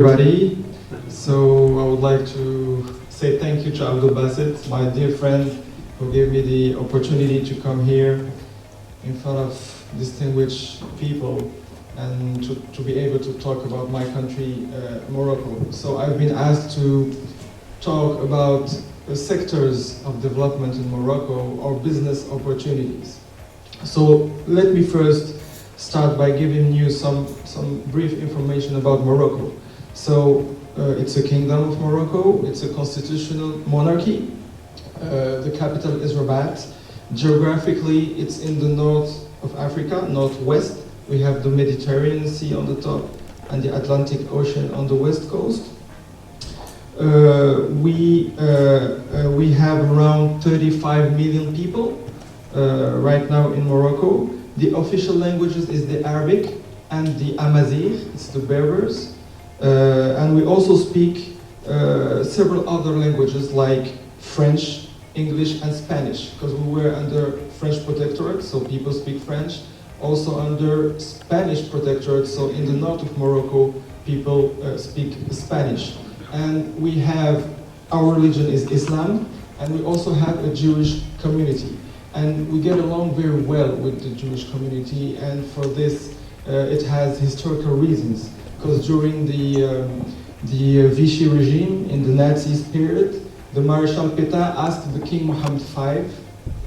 everybody. So I would like to say thank you to Abdul Basit, my dear friend, who gave me the opportunity to come here in front of distinguished people and to be able to talk about my country, Morocco. So I've been asked to talk about the sectors of development in Morocco or business opportunities. So let me first start by giving you some brief information about Morocco. So it's a kingdom of Morocco, it's a constitutional monarchy. The capital is Rabat. Geographically, it's in the north of Africa, northwest. We have the Mediterranean Sea on the top and the Atlantic Ocean on the west coast. We have around 35 million people right now in Morocco. The official languages is the Arabic and the Amazigh, it's the Berbers. And we also speak several other languages like French, English and Spanish, because we were under French protectorate, so people speak French. Also under Spanish protectorate, so in the north of Morocco, people speak Spanish. And we have, our religion is Islam, and we also have a Jewish community. And we get along very well with the Jewish community, and for this it has historical reasons. Because during the Vichy regime, in the Nazis period, the Maréchal Pétain asked the King Mohammed V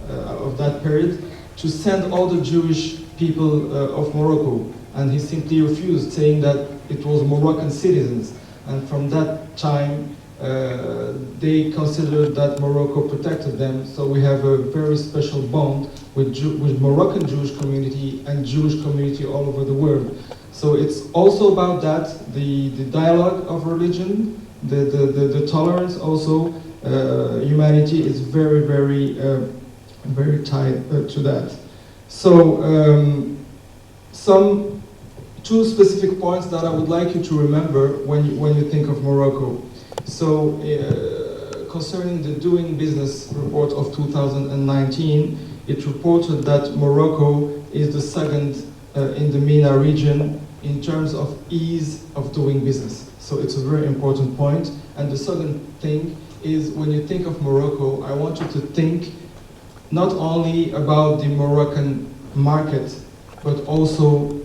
of that period to send all the Jewish people of Morocco, and he simply refused, saying that it was Moroccan citizens. And from that time, they considered that Morocco protected them, so we have a very special bond with Moroccan Jewish community and Jewish community all over the world. So it's also about that, the dialogue of religion, the tolerance also, humanity is very, very, very tied to that. So two specific points that I would like you to remember when you think of Morocco. So concerning the Doing Business report of 2019, it reported that Morocco is the second in the MENA region in terms of ease of doing business. So it's a very important point. And the second thing is, when you think of Morocco, I want you to think not only about the Moroccan market, but also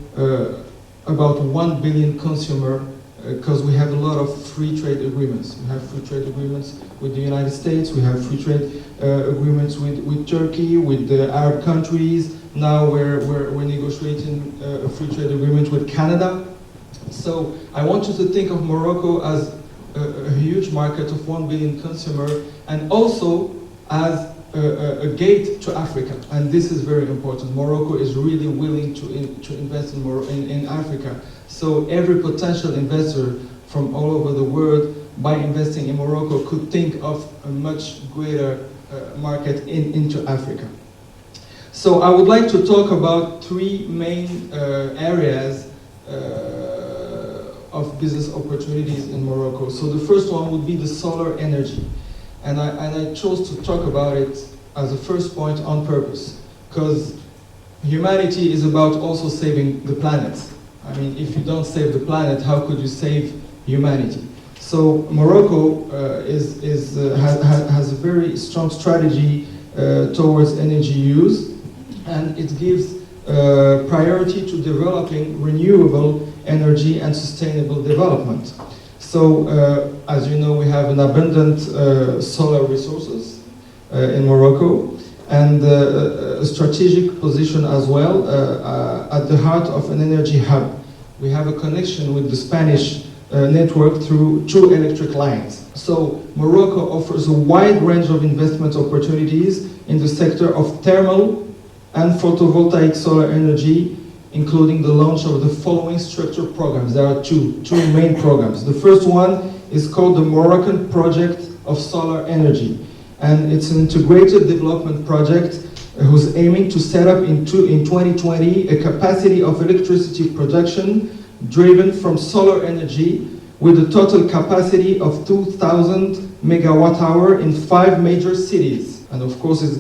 about 1 billion consumer, because we have a lot of free trade agreements. We have free trade agreements with the United States, we have free trade agreements with Turkey, with the Arab countries. Now we're negotiating a free trade agreement with Canada. So I want you to think of Morocco as a huge market of 1 billion consumer, and also as a gate to Africa, and this is very important. Morocco is really willing to invest in Africa. So every potential investor from all over the world, by investing in Morocco, could think of a much greater market into Africa. So I would like to talk about three main areas of business opportunities in Morocco. So the first one would be the solar energy. And I chose to talk about it as a first point on purpose, because humanity is about also saving the planet. I mean, if you don't save the planet, how could you save humanity? So Morocco has a very strong strategy towards energy use, and it gives priority to developing renewable energy and sustainable development. So, as you know, we have an abundant solar resources in Morocco, and a strategic position as well at the heart of an energy hub. We have a connection with the Spanish network through 2 electric lines. So Morocco offers a wide range of investment opportunities in the sector of thermal and photovoltaic solar energy, including the launch of the following structured programs. There are two main programs. The first one is called the Moroccan Project of Solar Energy, and it's an integrated development project who's aiming to set up in 2020 a capacity of electricity production driven from solar energy with a total capacity of 2,000 megawatt hour in 5 major cities. And of course, it's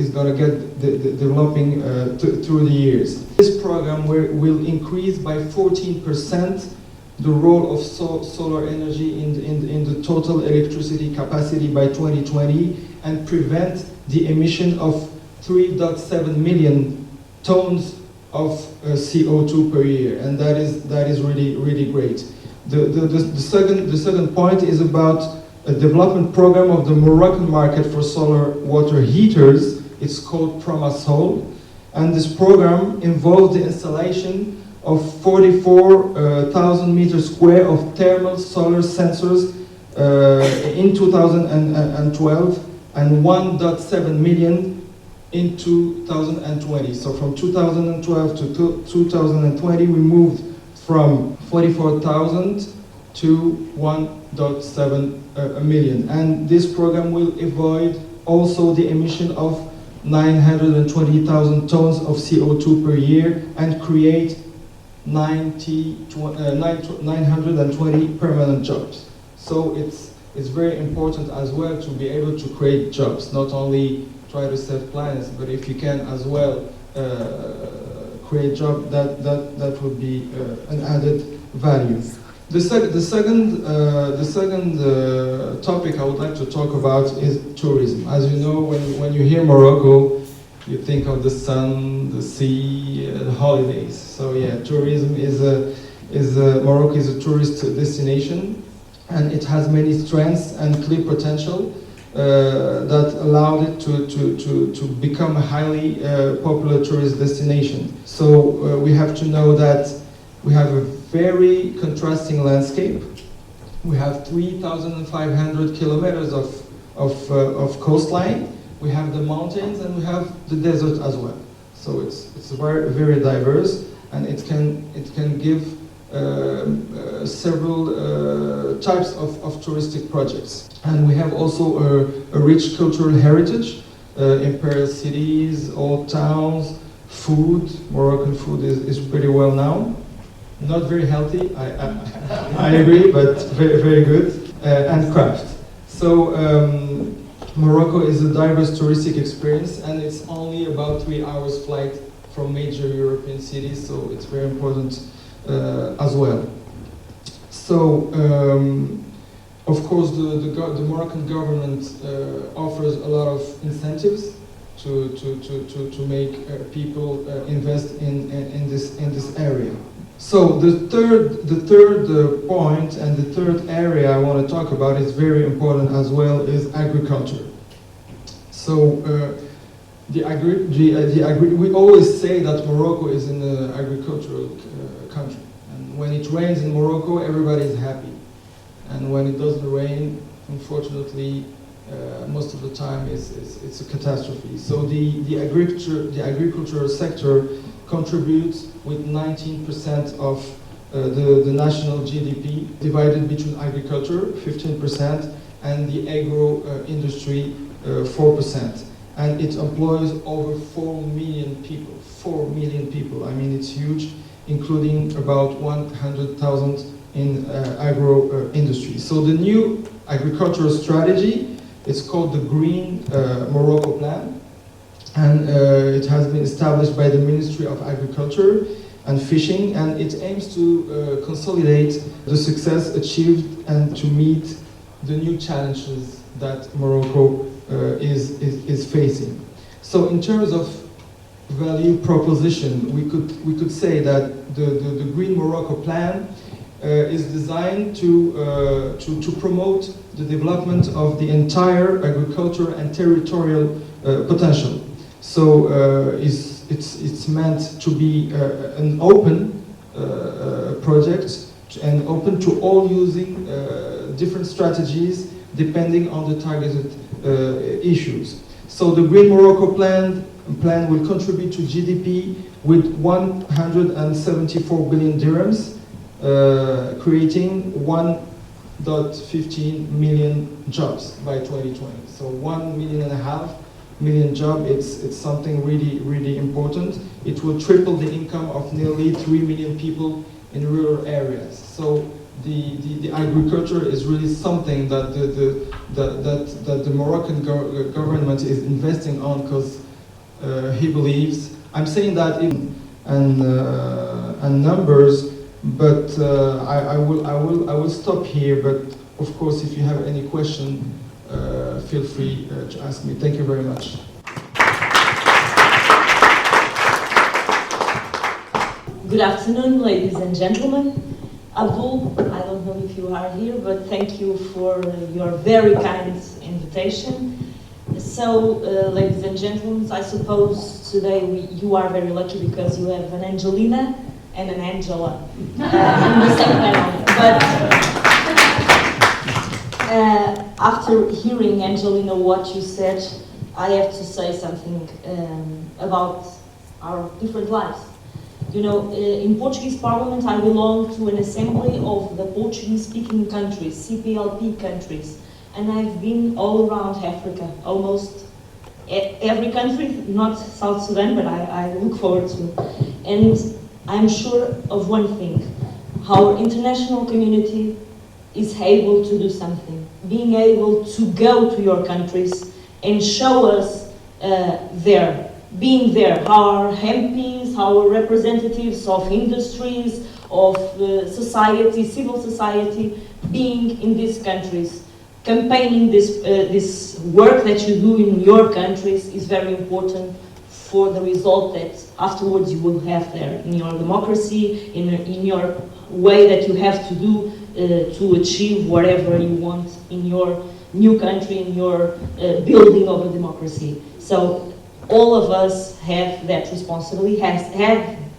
going to get developing through the years. This program will increase by 14% the role of solar energy in the total electricity capacity by 2020 and prevent the emission of 3.7 million tons of CO2 per year, and that is really great. The second point is about a development program of the Moroccan market for solar water heaters. It's called Promasol, and this program involves the installation of 44,000 meters square of thermal solar sensors in 2012 and 1.7 million in 2020. So from 2012 to 2020, we moved from 44,000 to 1.7 million. And this program will avoid also the emission of 920,000 tons of CO2 per year and create 920 permanent jobs. So it's very important as well to be able to create jobs, not only try to save planets, but if you can as well create jobs, that would be an added value. The second topic I would like to talk about is tourism. As you know, when you hear Morocco, you think of the sun, the sea, the holidays. So yeah, tourism Morocco is a tourist destination, and it has many strengths and clear potential that allowed it to become a highly popular tourist destination. So we have to know that we have a very contrasting landscape. We have 3,500 kilometers of coastline. We have the mountains and we have the desert as well. So it's very diverse, and it can give several types of touristic projects. And we have also a rich cultural heritage, imperial cities, old towns, food. Moroccan food is pretty well known. Not very healthy, I agree, but very good, and craft. So Morocco is a diverse touristic experience, and it's only about 3 hours flight from major European cities, so it's very important as well. So, of course, the Moroccan government offers a lot of incentives to make people invest in this area. So the third point and the third area I want to talk about is very important as well, is agriculture. So we always say that Morocco is an agricultural country, and when it rains in Morocco, everybody is happy, and when it doesn't rain, unfortunately, most of the time it's a catastrophe. So the agricultural sector contributes with 19% of the national GDP, divided between agriculture, 15%, and the agro industry, 4%. And it employs over 4 million people. 4 million people, I mean, it's huge, including about 100,000 in agro industry. So the new agricultural strategy, it's called the Green Morocco Plan. And it has been established by the Ministry of Agriculture and Fishing, and it aims to consolidate the success achieved and to meet the new challenges that Morocco is facing. So in terms of value proposition, we could say that the Green Morocco Plan is designed to promote the development of the entire agriculture and territorial potential. So it's meant to be an open project and open to all using different strategies depending on the targeted issues. So the Green Morocco Plan will contribute to GDP with 174 billion dirhams, creating 1.15 million jobs by 2020. So 1.5 million jobs, it's something really important. It will triple the income of nearly 3 million people in rural areas. So the agriculture is really something that the Moroccan government is investing on, because he believes, I'm saying that in numbers, But I will stop here. But of course, if you have any question, feel free to ask me. Thank you very much. Good afternoon, ladies and gentlemen. Abdul, I don't know if you are here, but thank you for your very kind invitation. So, ladies and gentlemen, I suppose today you are very lucky because you have an Angelina and an Angela in the same panel. But after hearing, Angelina, what you said, I have to say something about our different lives. You know, in Portuguese Parliament, I belong to an assembly of the Portuguese-speaking countries, CPLP countries, and I've been all around Africa, almost every country, not South Sudan, but I look forward to. And I'm sure of one thing: our international community is able to do something, being able to go to your countries and show us being there, our MPs, our representatives of industries, of society, civil society, being in these countries, campaigning this work that you do in your countries is very important for the result that afterwards you will have there in your democracy, in your way that you have to do to achieve whatever you want in your new country, in your building of a democracy. So all of us have that responsibility.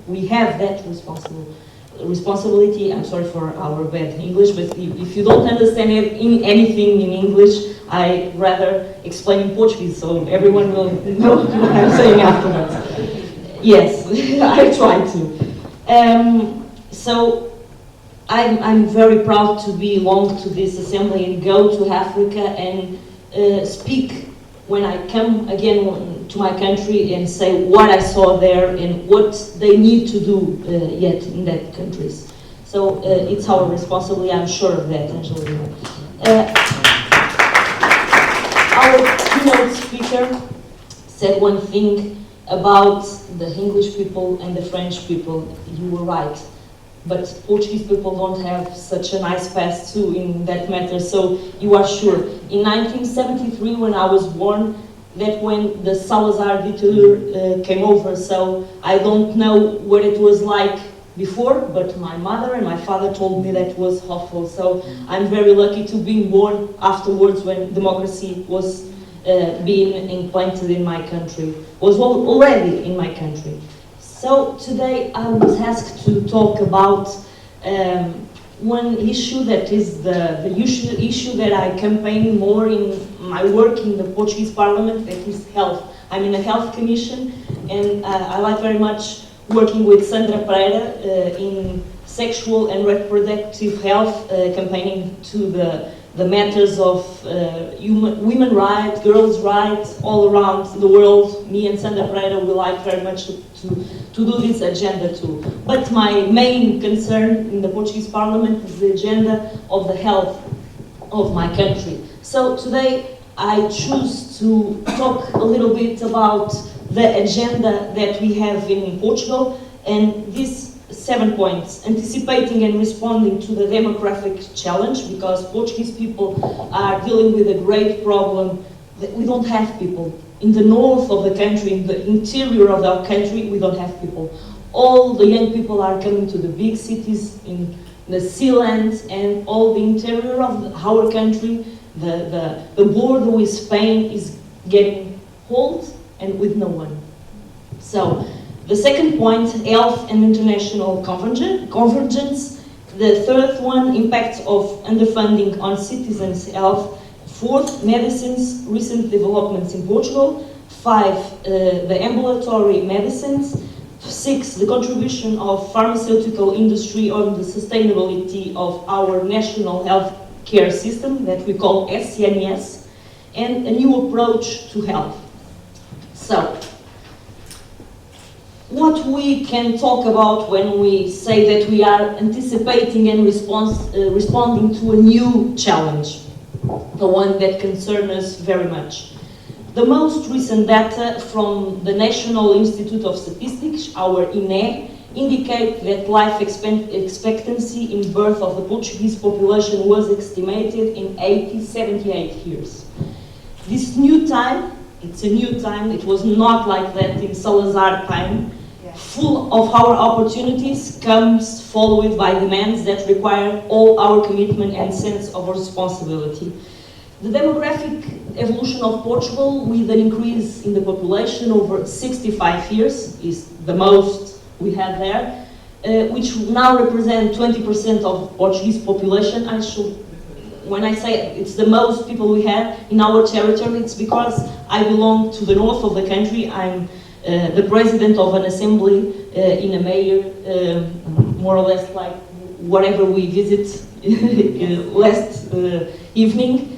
We have that responsibility. I'm sorry for our bad English, but if you don't understand anything in English, I rather explain in Portuguese so everyone will know what I'm saying afterwards. Yes, I try to. So I'm very proud to belong to this assembly and go to Africa and speak when I come again to my country and say what I saw there and what they need to do yet in that countries. So it's our responsibility, I'm sure of that, Angelina. Our keynote speaker said one thing about the English people and the French people. You were right. But Portuguese people don't have such a nice past too in that matter, so you are sure. In 1973, when I was born, that when the Salazar dictator came over, so I don't know what it was like before, but my mother and my father told me that it was awful. So I'm very lucky to be born afterwards when democracy was being implanted in my country, was already in my country. So today I was asked to talk about one issue that is the issue that I campaign more in my work in the Portuguese Parliament, that is health. I'm in a health commission, and I like very much working with Sandra Pereira in sexual and reproductive health, campaigning to the matters of women rights, girls' rights, all around the world. Me and Sandra Pereira, we like very much to do this agenda too. But my main concern in the Portuguese Parliament is the agenda of the health of my country. So today I choose to talk a little bit about the agenda that we have in Portugal, and these 7 points: anticipating and responding to the demographic challenge, because Portuguese people are dealing with a great problem that we don't have people. In the north of the country, in the interior of our country, we don't have people. All the young people are coming to the big cities in the sea lands, and all the interior of our country, the border with Spain is getting hold and with no one. So the second point, health and international convergence. The third one, impact of underfunding on citizens' health. Fourth, medicines, recent developments in Portugal. 5, the ambulatory medicines. 6, the contribution of pharmaceutical industry on the sustainability of our national health care system that we call SCNS, and a new approach to health. So, what we can talk about when we say that we are anticipating and responding to a new challenge, the one that concerns us very much. The most recent data from the National Institute of Statistics, our INE, indicate that life expectancy in birth of the Portuguese population was estimated in 78 years. This new time, it's a new time, it was not like that in Salazar time, full of our opportunities comes followed by demands that require all our commitment and sense of responsibility. The demographic evolution of Portugal, with an increase in the population over 65 years, is the most we have there, which now represent 20% of Portuguese population. When I say it's the most people we have in our territory, it's because I belong to the north of the country. I'm the president of an assembly in a mayor, more or less like whatever we visit last evening.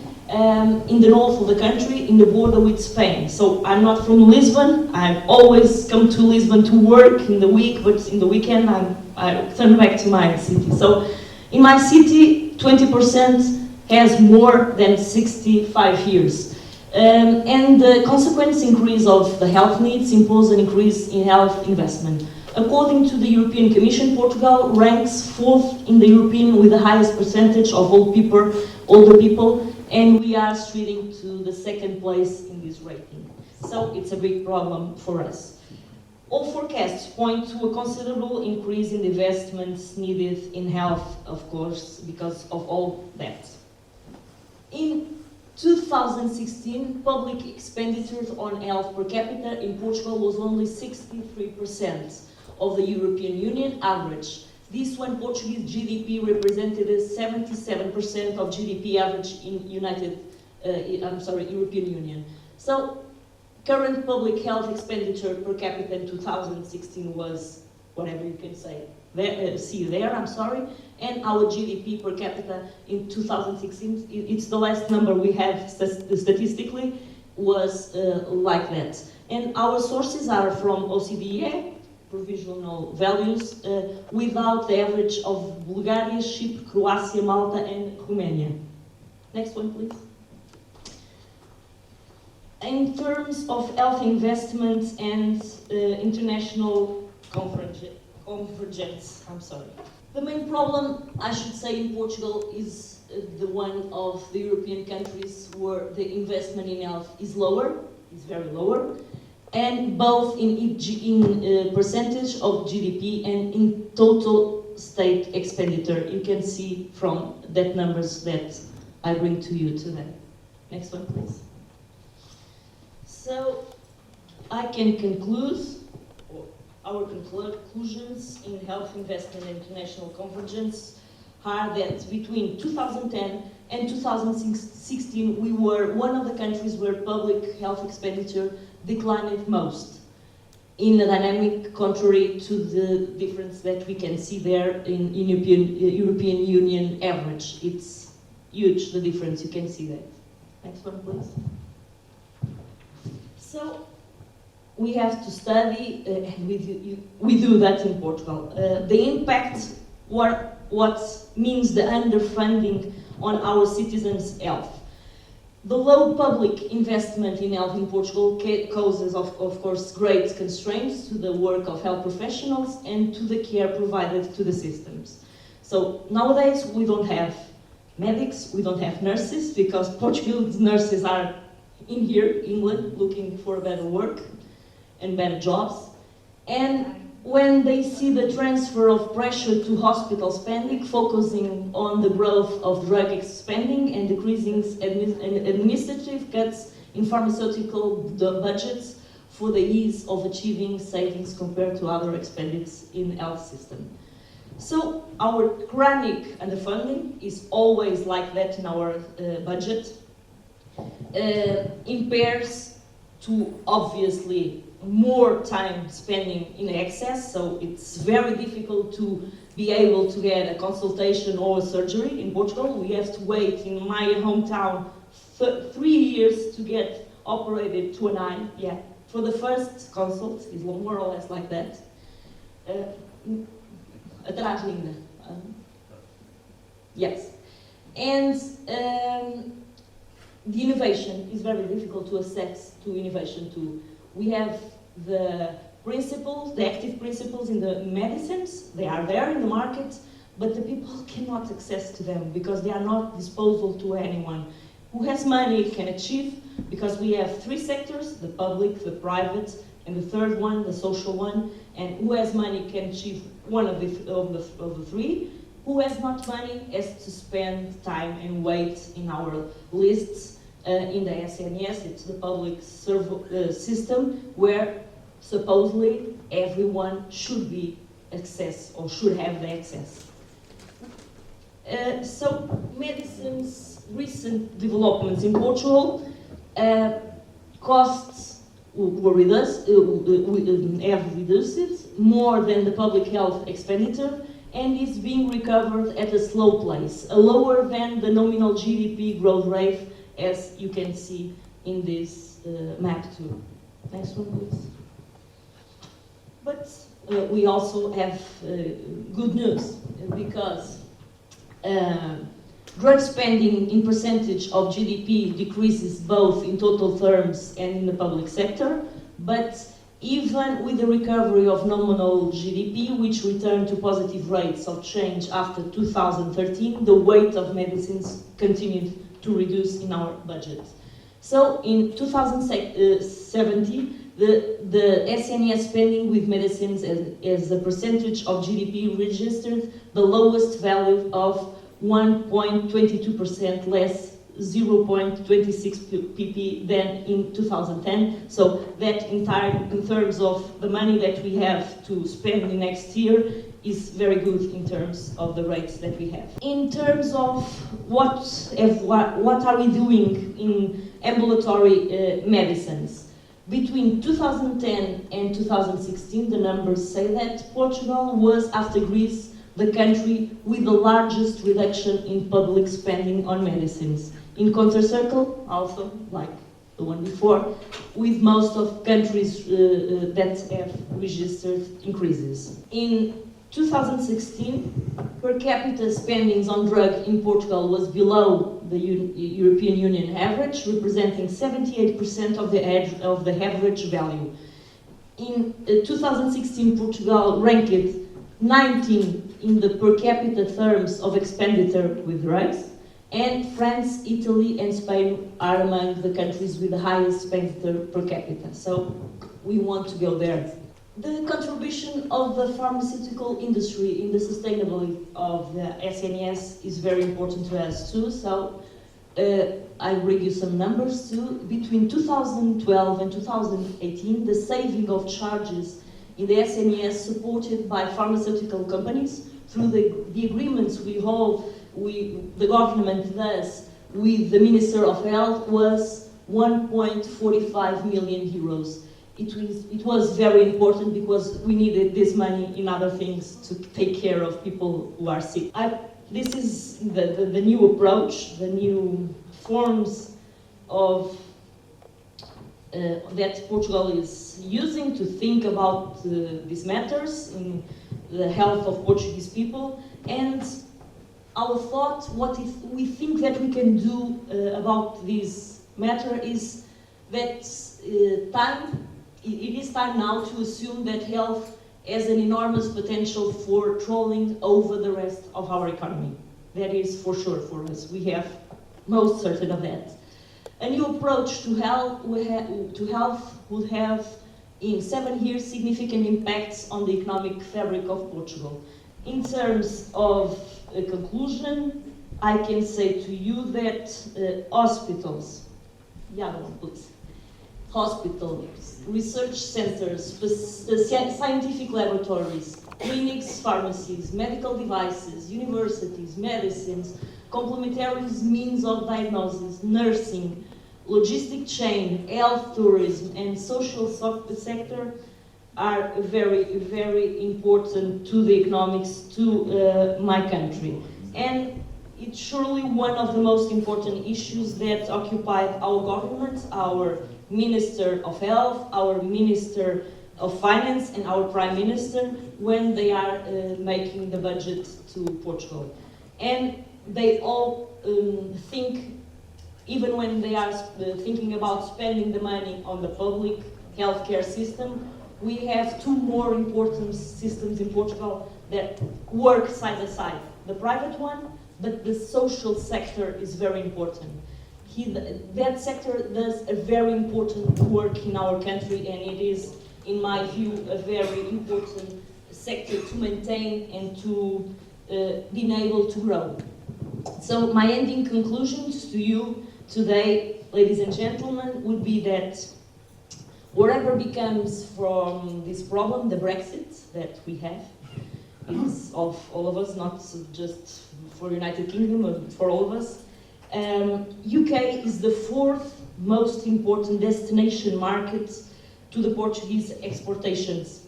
In the north of the country, in the border with Spain. So I'm not from Lisbon. I've always come to Lisbon to work in the week, but in the weekend I turn back to my city. So in my city, 20% has more than 65 years. And the consequent increase of the health needs impose an increase in health investment. According to the European Commission, Portugal ranks 4th in the European with the highest percentage of older people, and we are streaking to the 2nd place in this rating. So it's a big problem for us. All forecasts point to a considerable increase in the investments needed in health, of course, because of all that. In 2016, public expenditures on health per capita in Portugal was only 63% of the European Union average. This when Portuguese GDP represented 77% of GDP average in European Union. So current public health expenditure per capita in 2016 was whatever you can say. And our GDP per capita in 2016, it's the last number we have statistically, was like that. And our sources are from OCDE, provisional values, without the average of Bulgaria, Chypre, Croatia, Malta, and Romania. Next one, please. In terms of health investments and international convergence, The main problem, I should say, in Portugal is the one of the European countries where the investment in health is lower, is very lower, and both in percentage of GDP and in total state expenditure. You can see from that numbers that I bring to you today. Next one, please. So I can conclude our conclusions in health investment and international convergence are that between 2010 and 2016 we were one of the countries where public health expenditure declined most, in a dynamic contrary to the difference that we can see there in European Union average. It's huge, the difference, you can see that. Next one, please. So, we have to study, and we do that in Portugal, the impact, what means the underfunding on our citizens' health. The low public investment in health in Portugal causes, of course, great constraints to the work of health professionals and to the care provided to the systems. So nowadays we don't have medics, we don't have nurses, because Portuguese nurses are in here, England, looking for better work and better jobs. And when they see the transfer of pressure to hospital spending, focusing on the growth of drug spending and decreasing administrative cuts in pharmaceutical budgets for the ease of achieving savings compared to other expenditures in the health system. So our chronic underfunding is always like that in our budget, impairs to obviously more time spending in excess, so it's very difficult to be able to get a consultation or a surgery in Portugal. We have to wait in my hometown 3 years to get operated to an eye. Yeah, for the first consult is more or less like that. Atrás, Linda. Yes, and the innovation is very difficult to access to innovation too. We have the principles, the active principles in the medicines, they are there in the market, but the people cannot access to them because they are not disposable to anyone. Who has money can achieve, because we have three sectors, the public, the private, and the third one, the social one, and who has money can achieve one of the three. Who has not money has to spend time and wait in our lists in the SNS. It's the public system where supposedly everyone should be access or should have the access. So medicine's recent developments in Portugal, costs have reduced more than the public health expenditure, and is being recovered at a slow pace, lower than the nominal GDP growth rate, as you can see in this map too. Next one, please. But we also have good news, because drug spending in percentage of GDP decreases both in total terms and in the public sector, but even with the recovery of nominal GDP, which returned to positive rates of change after 2013, the weight of medicines continued to reduce in our budget. So in 2017, the SNS spending with medicines as a percentage of GDP registered the lowest value of 1.22% less, 0.26 pp than in 2010. So that in terms of the money that we have to spend the next year is very good in terms of the rates that we have. In terms of what are we doing in ambulatory medicines? Between 2010 and 2016, the numbers say that Portugal was, after Greece, the country with the largest reduction in public spending on medicines. In counter-circle, also, like the one before, with most of countries that have registered increases. In 2016, per capita spendings on drug in Portugal was below the European Union average, representing 78% of the average value. In 2016, Portugal ranked 19 in the per capita terms of expenditure with drugs, and France, Italy, and Spain are among the countries with the highest expenditure per capita. So we want to go there. The contribution of the pharmaceutical industry in the sustainability of the SNS is very important to us too. So I bring you some numbers too. Between 2012 and 2018, the saving of charges in the SNS supported by pharmaceutical companies through the agreements the government does with the Minister of Health was 1.45 million euros. It was very important because we needed this money in other things to take care of people who are sick. This is the new approach, the new forms of that Portugal is using to think about these matters in the health of Portuguese people. And our thought, what we think that we can do about this matter is that it is time now to assume that health has an enormous potential for trolling over the rest of our economy. That is for sure for us. We have most certain of that. A new approach to health would have in 7 years significant impacts on the economic fabric of Portugal. In terms of a conclusion, I can say to you that hospitals, hospitals, research centers, scientific laboratories, clinics, pharmacies, medical devices, universities, medicines, complementary means of diagnosis, nursing, logistic chain, health, tourism, and social sector are very, very important to the economics to my country. And it's surely one of the most important issues that occupied our government, our Minister of Health, our Minister of Finance, and our Prime Minister when they are making the budget to Portugal. And they all think, even when they are thinking about spending the money on the public healthcare system, we have two more important systems in Portugal that work side by side. The private one, but the social sector is very important. That sector does a very important work in our country, and it is, in my view, a very important sector to maintain and to being able to grow. So my ending conclusions to you today, ladies and gentlemen, would be that whatever becomes from this problem, the Brexit that we have, it's of all of us, not just for United Kingdom, but for all of us. UK is the fourth most important destination market to the Portuguese exportations,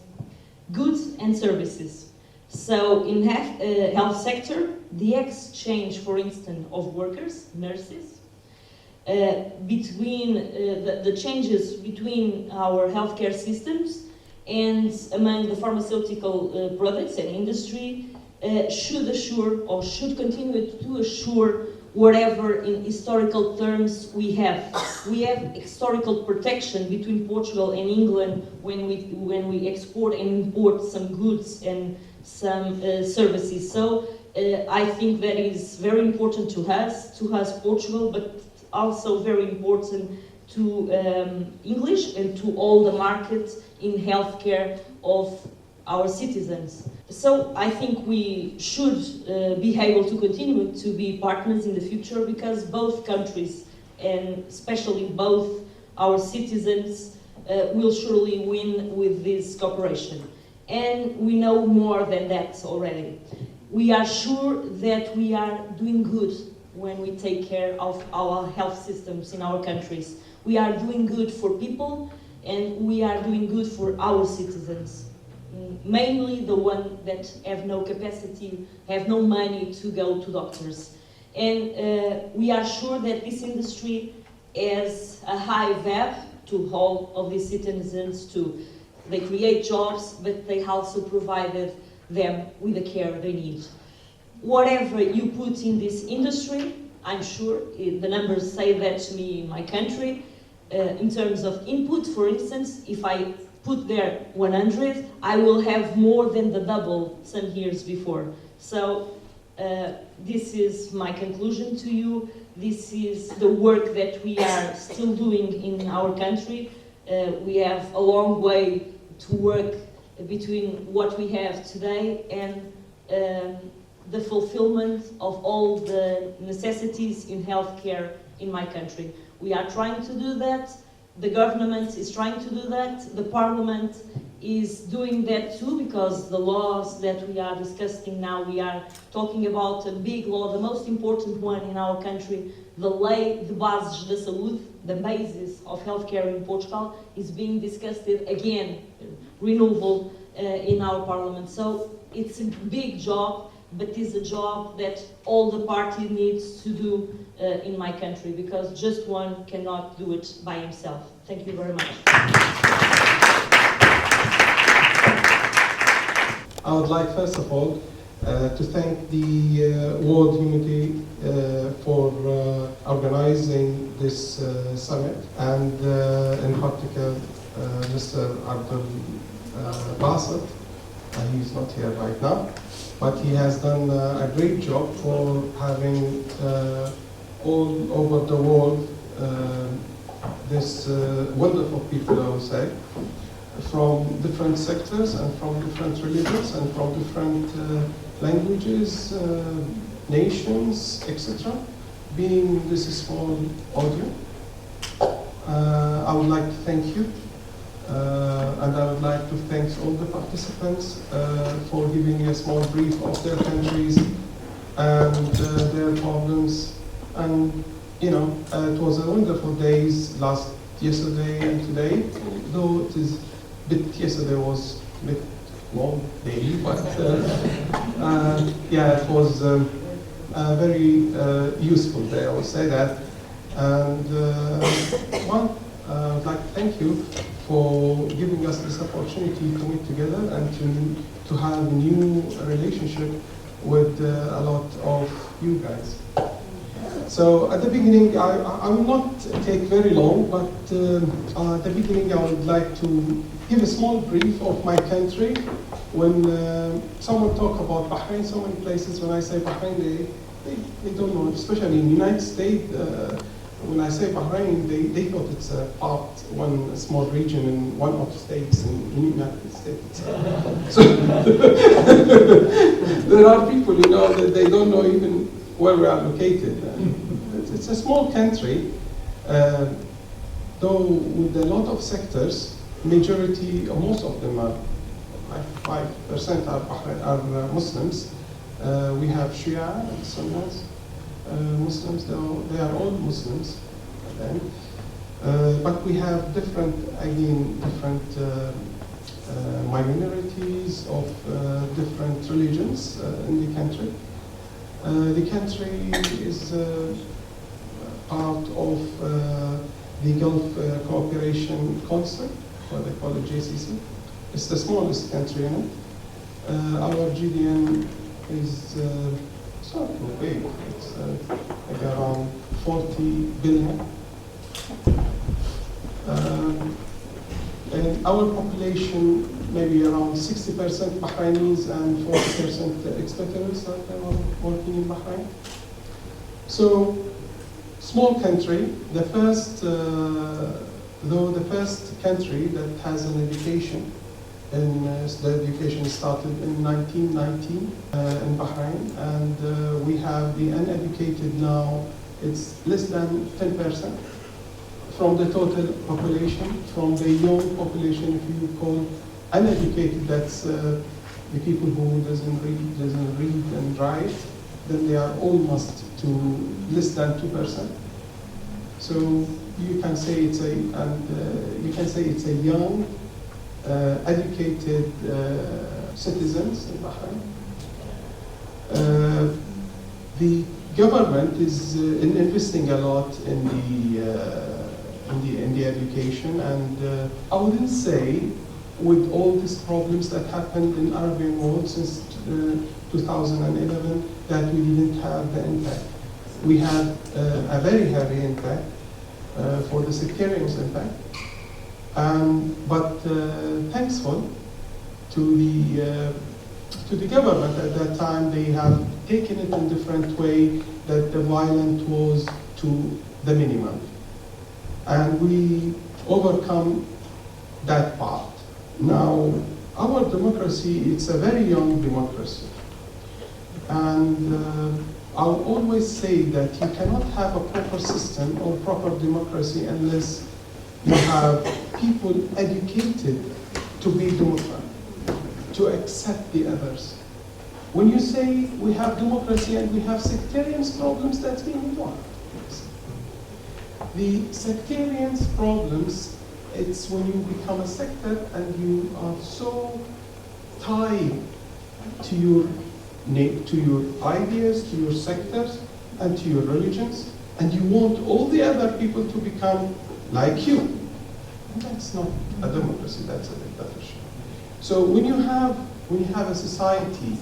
goods and services. So in health sector, the exchange, for instance, of workers, nurses, between the changes between our healthcare systems and among the pharmaceutical products and industry should assure, or should continue to assure, whatever in historical terms we have. We have historical protection between Portugal and England when we export and import some goods and some services. So I think that is very important to us Portugal, but also very important to English and to all the markets in healthcare of our citizens. So I think we should be able to continue to be partners in the future, because both countries, and especially both our citizens, will surely win with this cooperation. And we know more than that already. We are sure that we are doing good when we take care of our health systems in our countries. We are doing good for people, and we are doing good for our citizens. Mainly the ones that have no capacity, have no money to go to doctors. And we are sure that this industry has a high value to all of these citizens too. They create jobs, but they also provided them with the care they need. Whatever you put in this industry, I'm sure, the numbers say that to me in my country, in terms of input, for instance, if I put there 100, I will have more than the double some years before. So this is my conclusion to you. This is the work that we are still doing in our country. We have a long way to work between what we have today and the fulfillment of all the necessities in healthcare in my country. We are trying to do that. The government is trying to do that. The parliament is doing that too, because the laws that we are discussing now, we are talking about a big law, the most important one in our country, the Lei de Bases da Saúde, the basis of healthcare in Portugal, is being discussed again, renewal in our parliament. So it's a big job, but it's a job that all the party needs to do in my country, because just one cannot do it by himself. Thank you very much. I would like, first of all, to thank the World Humanity for organizing this summit, and in particular Mr. Abdul Basit. He's not here right now, but he has done a great job for having all over the world this wonderful people, I would say, from different sectors and from different religions and from different languages, nations, etc., being this small audio. I would like to thank you, and I would like to thank all the participants for giving me a small brief of their countries and their problems. And you know, it was a wonderful days yesterday and today, though it is yesterday was a bit long day, but yeah, it was a very useful day, I would say that. And well, I'd like to thank you for giving us this opportunity to meet together and to have a new relationship with a lot of you guys. So at the beginning, I will not take very long, but at the beginning I would like to give a small brief of my country. When someone talk about Bahrain, so many places, when I say Bahrain, they don't know, especially in the United States, when I say Bahrain, they thought it's a part, one small region in one of the states in the United States. So there are people, that they don't know even where we are located. It's a small country, though with a lot of sectors. Majority, or most of them are, 5% are Muslims. We have Shia and Sunnis. Muslims, they are all Muslims. Then. But we have different minorities of different religions in the country. The country is part of the Gulf Cooperation Council, or they call it JCC. It's the smallest country in it. Our GDN is not too big. It's like around 40 billion. And our population, maybe around 60% Bahrainis and 40% expatriates that are working in Bahrain. So, small country, the first country that has an education, and the education started in 1919 in Bahrain, and we have the uneducated now, it's less than 10% from the total population. From the young population, if you call uneducated, that's the people who doesn't read and write, then they are almost to less than 2%. So you can say it's a young, educated citizens in Bahrain. The government is investing a lot in the education, and I wouldn't say with all these problems that happened in Arabian world since 2011 that we didn't have the impact. We had a very heavy impact for the sectarians impact, but thankful to the government at that time, they have taken it in a different way, that the violence was to the minimum. And we overcome that part. Now, our democracy, it's a very young democracy. And I'll always say that you cannot have a proper system or proper democracy unless you have people educated to be democratic, to accept the others. When you say we have democracy and we have sectarian problems, that's being one. The sectarian problems, it's when you become a sector and you are so tied to your ideas, to your sectors, and to your religions, and you want all the other people to become like you. And that's not a democracy, that's a dictatorship. So when you have a society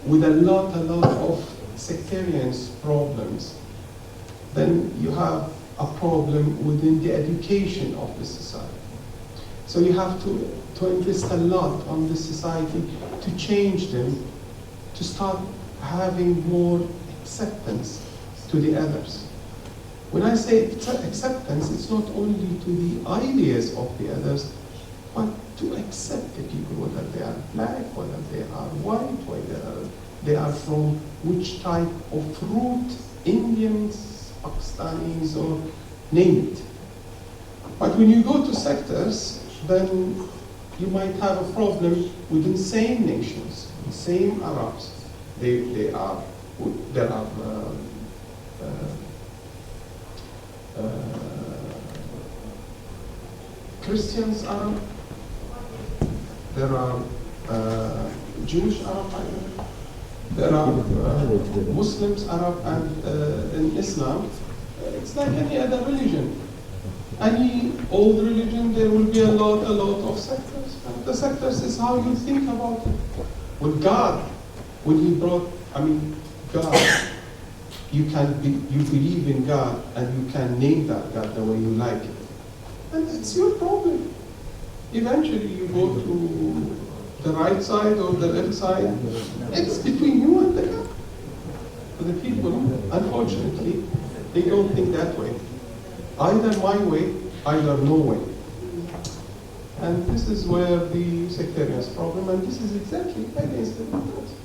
with a lot of sectarian problems, then you have a problem within the education of the society. So you have to invest a lot on this society to change them, to start having more acceptance to the others. When I say acceptance, it's not only to the ideas of the others, but to accept the people, whether they are black, whether they are white, whether they are from which type of root, Indians, Pakistanis, or name it. But when you go to sectors, then you might have a problem within same nations, same Arabs. There are Christians Arab, there are Jewish Arab, there are Muslims Arab, and in Islam, it's like any other religion. Any old religion, there will be a lot of sectors. And the sectors is how you think about it. With God, when He brought, God you believe in God and you can name that God the way you like it. And it's your problem. Eventually you go to the right side or the left side. It's between you and the God. But the people, unfortunately, they don't think that way. Either my way, either no way. And this is where the sectarian's problem, and this is exactly against the democracy.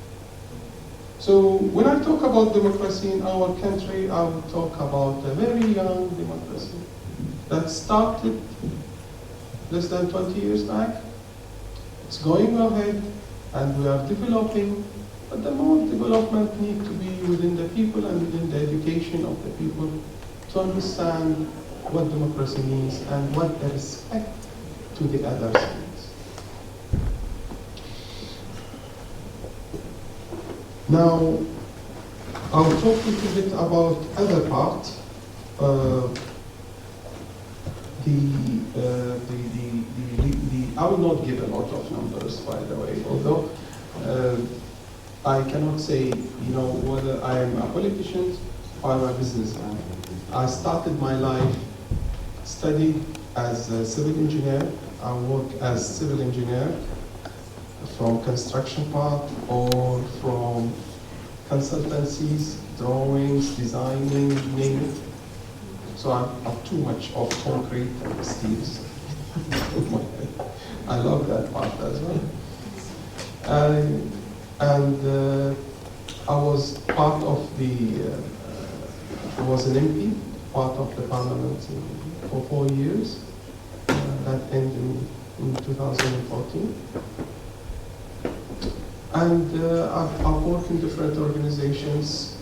So when I talk about democracy in our country, I will talk about a very young democracy that started less than 20 years back. It's going ahead, and we are developing, but the more development needs to be within the people and within the education of the people to understand what democracy means and what the respect to the others means. Now, I'll talk a little bit about other part. I will not give a lot of numbers, by the way, although I cannot say, whether I am a politician or I'm a businessman. I started my life studying as a civil engineer. I work as civil engineer from construction part or from consultancies, drawings, designing, name it. So I'm too much of concrete and steels. I love that part as well. I was part of I was an MP, part of the parliament for 4 years. That ended in 2014. And I've worked in different organizations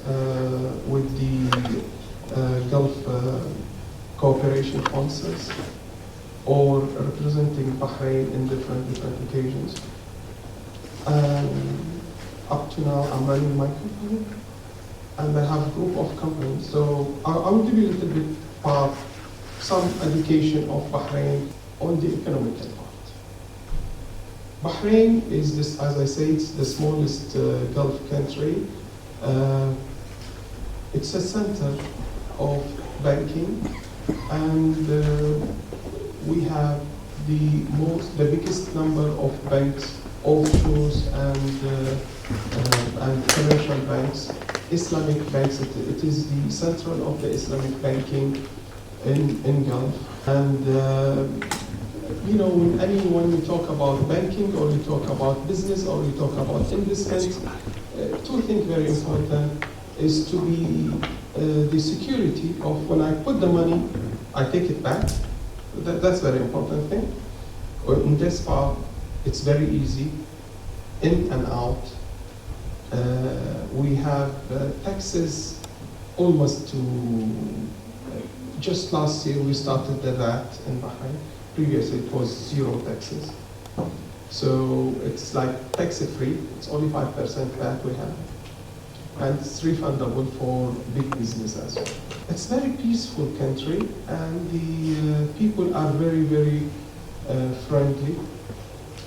with the Gulf Cooperation Councils or representing Bahrain in different occasions. Up to now, I'm running my company, and I have a group of companies. So I will give you a little bit of some education of Bahrain on the economical part. Bahrain is this, as I say, it's the smallest Gulf country. It's a center of banking, and we have the biggest number of banks, offshores and commercial banks, Islamic banks. It is the central of the Islamic banking in Gulf. And when we talk about banking, or we talk about business, or we talk about investment, two things very important is to be the security of when I put the money, I take it back. That's a very important thing. In this part, it's very easy, in and out. We have taxes almost to, just last year we started the VAT in Bahrain. Previously it was 0 taxes. So it's like tax-free, it's only 5% VAT we have. And it's refundable for big business as well. It's a very peaceful country, and the people are very, very friendly.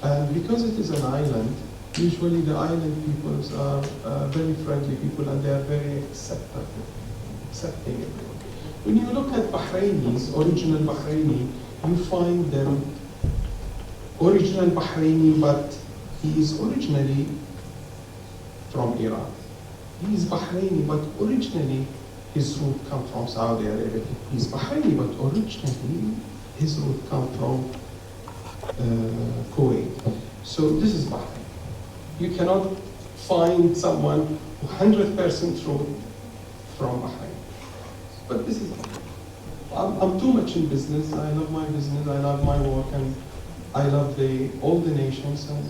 And because it is an island, usually the island peoples are very friendly people, and they are very accepting everyone. When you look at Bahrainis, original Bahraini, you find them original Bahraini, but he is originally from Iran. He is Bahraini, but originally his root comes from Saudi Arabia. He is Bahraini, but originally his root comes from Kuwait. So this is Bahrain. You cannot find someone 100% root from Bahrain. But this is, I'm too much in business. I love my business, I love my work, and I love all the nations. And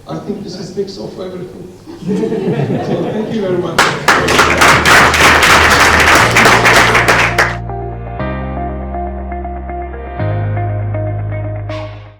I think this is a mix of everything. So thank you very much.